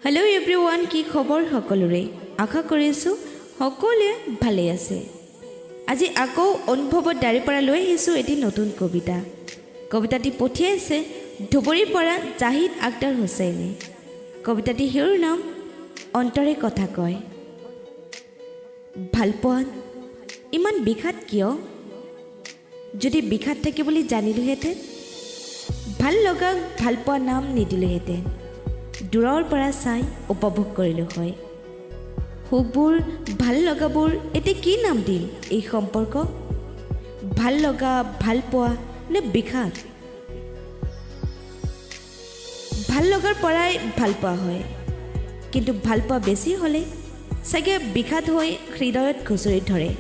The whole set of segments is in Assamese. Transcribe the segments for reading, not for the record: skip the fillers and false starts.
হেল্ল' এভৰিৱান, কি খবৰ সকলোৰে? আশা কৰিছোঁ সকলোৱে ভালেই আছে। আজি আকৌ অনুভৱৰ ডায়েৰীৰ পৰা লৈ আহিছোঁ এটি নতুন কবিতা। কবিতাটি পঠিয়াইছে ধুবুৰীৰ পৰা জাহিদ আখতাৰ হুছেইনে। কবিতাটি হিৰৰ নাম অন্তৰে কথা কয়। ভালপোৱাত ইমান বিষাদ কিয়? যদি বিষাদ থাকে বুলি জানিলোহেঁতেন, ভাল লগা ভালপোৱা নাম নিদিলোহেঁতেন। দূৰৰ পৰা চাই উপভোগ কৰিলোঁ হয়। সুখবোৰ ভাল লগাবোৰ এতিয়া কি নাম দিম এই সম্পৰ্ক? ভাল লগা, ভাল পোৱা নে বিষাদ? ভাল লগাৰ পৰাই ভাল পোৱা হয়, কিন্তু ভাল পোৱা বেছি হ'লে চাগে বিষাদ হৈ হৃদয়ত খুচৰি ধৰে।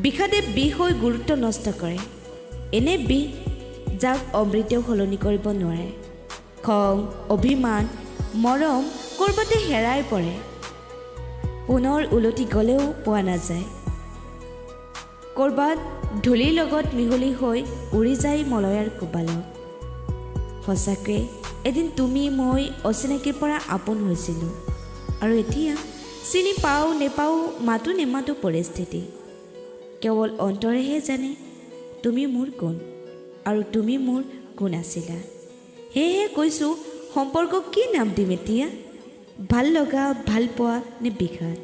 বিষাদে বিষ হৈ গুৰুত্ব নষ্ট কৰে। এনে বিষ যাক অমৃতেও সলনি কৰিব নোৱাৰে। খং, অভিমান, মৰম ক'ৰবাতে হেৰাই পৰে, পুনৰ উলটি গ'লেও পোৱা নাযায়। ক'ৰবাত ধূলিৰ লগত মিহলি হৈ উৰি যায় মলয়াৰ কোবালত। সঁচাকৈ এদিন তুমি মই অচিনাকিৰ পৰা আপোন হৈছিলোঁ, আৰু এতিয়া চিনি পাওঁ নেপাওঁ, মাতো নেমাতো পৰিস্থিতি। কেৱল অন্তৰেহে জানে তুমি মোৰ কোন আৰু তুমি মোৰ কোন আছিলা। সেয়েহে কৈছোঁ, সম্পৰ্ক কি নাম দিম এতিয়া? ভাল লগা, ভাল পোৱা নে বিষাদ?